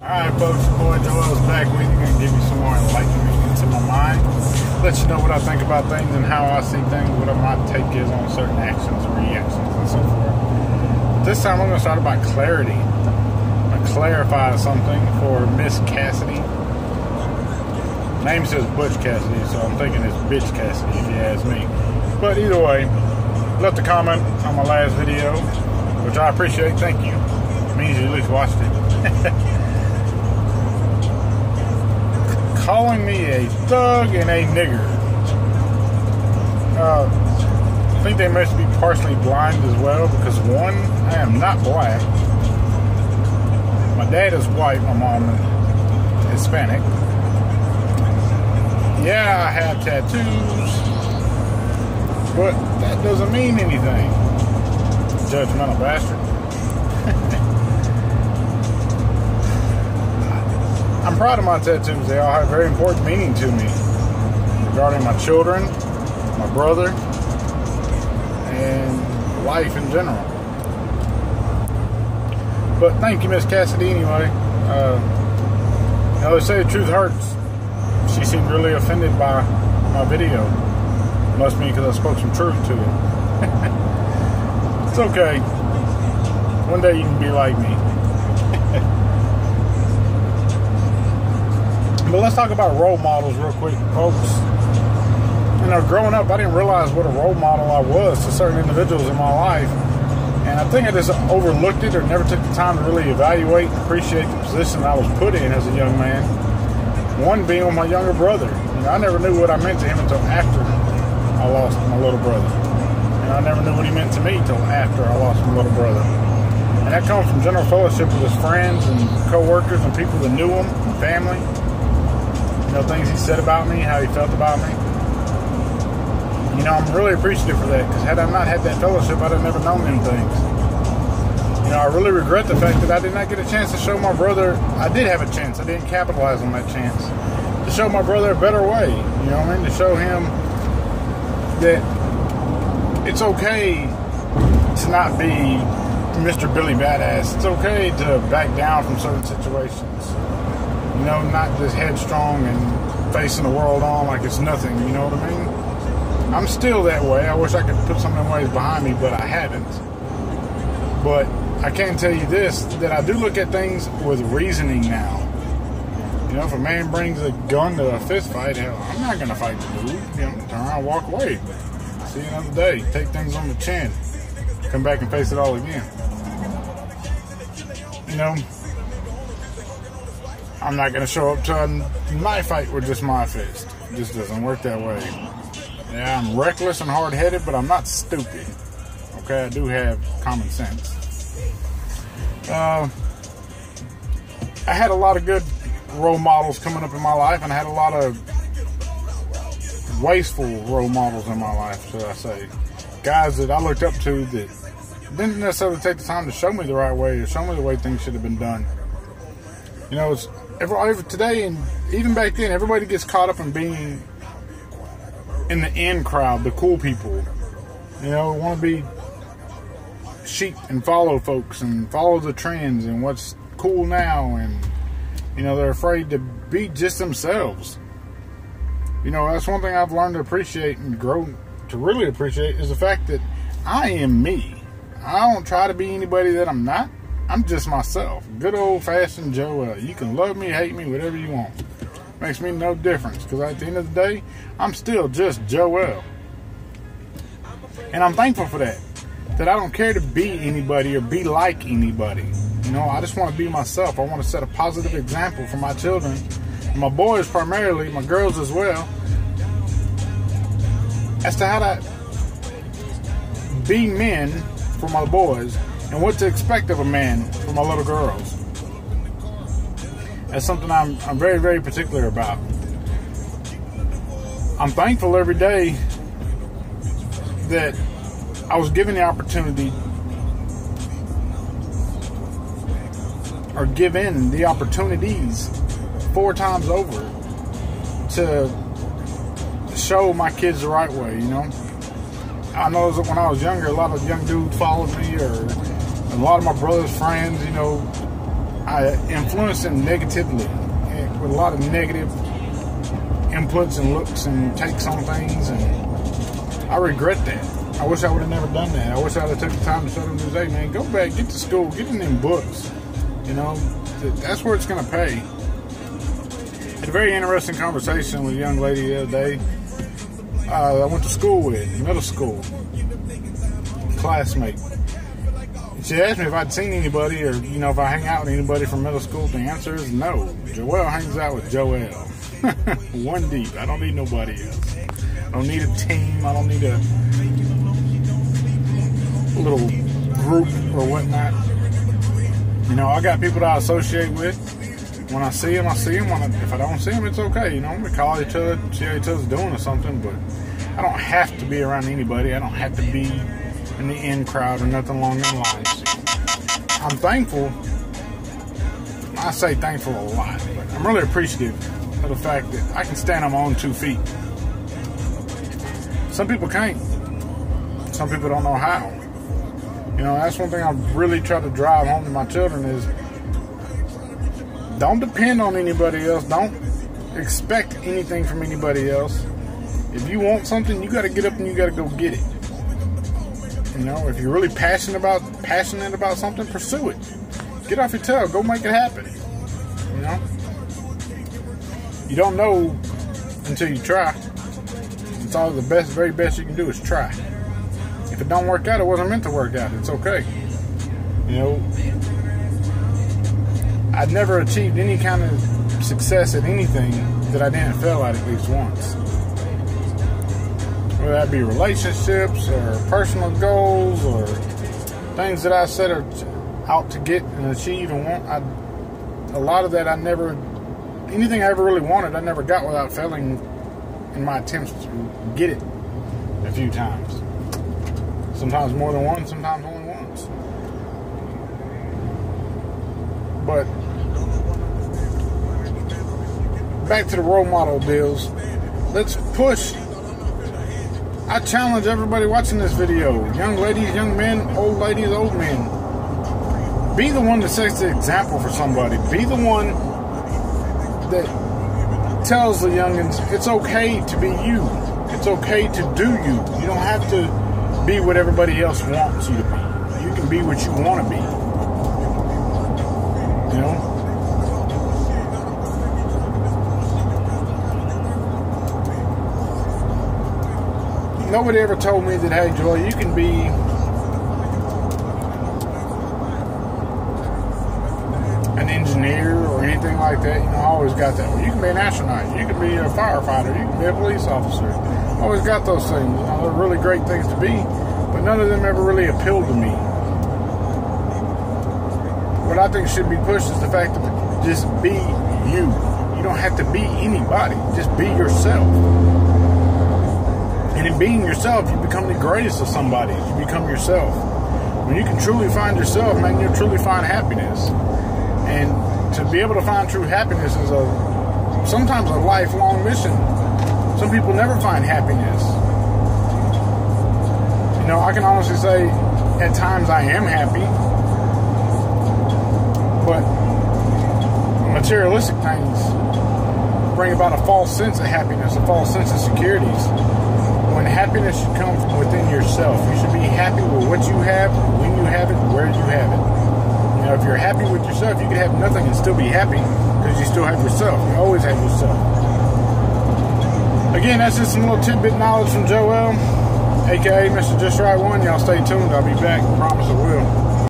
Alright folks, your boy Joel's back with you. Gonna give you some more enlightenment into my mind. Let you know what I think about things and how I see things, what my take is on certain actions, reactions, and so forth. But this time I'm gonna start about clarity. I'm gonna clarify something for Miss Cassidy. Name says Butch Cassidy, so I'm thinking it's Bitch Cassidy if you ask me. But either way, left a comment on my last video, which I appreciate. Thank you. It means you at least watched it. Calling me a thug and a nigger. I think they must be partially blind as well, because one, I am not black. My dad is white, my mom is Hispanic. Yeah, I have tattoos, but that doesn't mean anything. Judgmental bastard. I'm proud of my tattoos. They all have very important meaning to me regarding my children, my brother, and life in general. But thank you, Miss Cassidy, anyway. They say the truth hurts. She seemed really offended by my video. Must be because I spoke some truth to it. It's okay. One day you can be like me. But let's talk about role models real quick, folks. You know, growing up, I didn't realize what a role model I was to certain individuals in my life. And I think I just overlooked it or never took the time to really evaluate and appreciate the position I was put in as a young man. One being with my younger brother. You know, I never knew what I meant to him until after I lost my little brother. And I never knew what he meant to me until after I lost my little brother. And that comes from general fellowship with his friends and co-workers and people that knew him, and family. You know, things he said about me, how he felt about me. You know, I'm really appreciative for that, because had I not had that fellowship, I'd have never known them things. You know, I really regret the fact that I did not get a chance to show my brother. I did have a chance. I didn't capitalize on that chance. To show my brother a better way. You know what I mean? To show him that it's okay to not be Mr. Billy Badass. It's okay to back down from certain situations. You know, not just headstrong and facing the world on like it's nothing, you know what I mean? I'm still that way. I wish I could put some of them ways behind me, but I haven't. But I can tell you this, that I do look at things with reasoning now. You know, if a man brings a gun to a fist fight, hell, I'm not going to fight the dude. You know, turn around, walk away. See you another day. Take things on the chin. Come back and face it all again. You know, I'm not going to show up to a knife fight with just my fist. It just doesn't work that way. Yeah, I'm reckless and hard-headed, but I'm not stupid. Okay, I do have common sense. I had a lot of good role models coming up in my life, and I had a lot of wasteful role models in my life, should I say. Guys that I looked up to that didn't necessarily take the time to show me the right way or show me the way things should have been done. You know, it's today and even back then, everybody gets caught up in being in the in crowd, the cool people. You know, want to be sheep and follow folks and follow the trends and what's cool now, and you know, they're afraid to be just themselves. You know, that's one thing I've learned to appreciate and grow to really appreciate, is the fact that I am me. I don't try to be anybody that I'm not. I'm just myself. Good old-fashioned Joel. You can love me, hate me, whatever you want. Makes me no difference, because at the end of the day, I'm still just Joel. And I'm thankful for that. That I don't care to be anybody or be like anybody. You know, I just want to be myself. I want to set a positive example for my children, and my boys primarily, my girls as well, as to how to be men for my boys and what to expect of a man for my little girls. That's something I'm very, very particular about. I'm thankful every day that I was given the opportunity, or given the opportunities 4 times over, to show my kids the right way, you know. I know that when I was younger, a lot of young dudes followed me, or a lot of my brother's friends, you know, I influence them negatively with a lot of negative inputs and looks and takes on things, and I regret that. I wish I would have never done that. I wish I would have took the time to show them, hey man, go back, get to school, get in them books. You know, that's where it's going to pay. Had a very interesting conversation with a young lady the other day. I went to school with, middle school, classmate. She asked me if I'd seen anybody, or you know, if I hang out with anybody from middle school. The answer is no. Joelle hangs out with Joelle. One deep. I don't need nobody else. I don't need a team. I don't need a little group or whatnot. You know, I got people that I associate with. When I see them, I see them. If I don't see them, it's okay. You know, we call each other, see how each other's doing or something, but I don't have to be around anybody. I don't have to be in the in crowd or nothing along those lines. I'm thankful. I say thankful a lot, but I'm really appreciative of the fact that I can stand on my own 2 feet. Some people can't. Some people don't know how. You know, that's one thing I really try to drive home to my children is don't depend on anybody else. Don't expect anything from anybody else. If you want something, you got to get up and you got to go get it. You know, if you're really passionate about something, pursue it. Get off your tail. Go make it happen. You know? You don't know until you try. It's all the very best you can do is try. If it don't work out, it wasn't meant to work out. It's okay. You know, I'd never achieved any kind of success at anything that I didn't fail at least once. Whether that be relationships or personal goals or things that I set out to get and achieve and want. A lot of that anything I ever really wanted, I never got without failing in my attempts to get it a few times. Sometimes more than once, sometimes only once. But back to the role model deals. Let's push. I challenge everybody watching this video, young ladies, young men, old ladies, old men. Be the one that sets the example for somebody. Be the one that tells the youngins it's okay to be you. It's okay to do you. You don't have to be what everybody else wants you to be. You can be what you want to be. You know? Nobody ever told me that, hey, Joel, you can be an engineer or anything like that. You know, I always got that. Well, you can be an astronaut. You can be a firefighter. You can be a police officer. I always got those things. You know, they're really great things to be, but none of them ever really appealed to me. What I think should be pushed is the fact that just be you. You don't have to be anybody. Just be yourself. And in being yourself, you become the greatest of somebody. You become yourself. When you can truly find yourself, man, you'll truly find happiness. And to be able to find true happiness is sometimes a lifelong mission. Some people never find happiness. You know, I can honestly say at times I am happy, but materialistic things bring about a false sense of happiness, a false sense of securities. When happiness should come from within yourself. You should be happy with what you have, when you have it, where you have it. You know, if you're happy with yourself, you can have nothing and still be happy because you still have yourself. You always have yourself. Again, that's just some little tidbit knowledge from Joel, aka Mr. Just Right 1. Y'all stay tuned. I'll be back. I promise I will.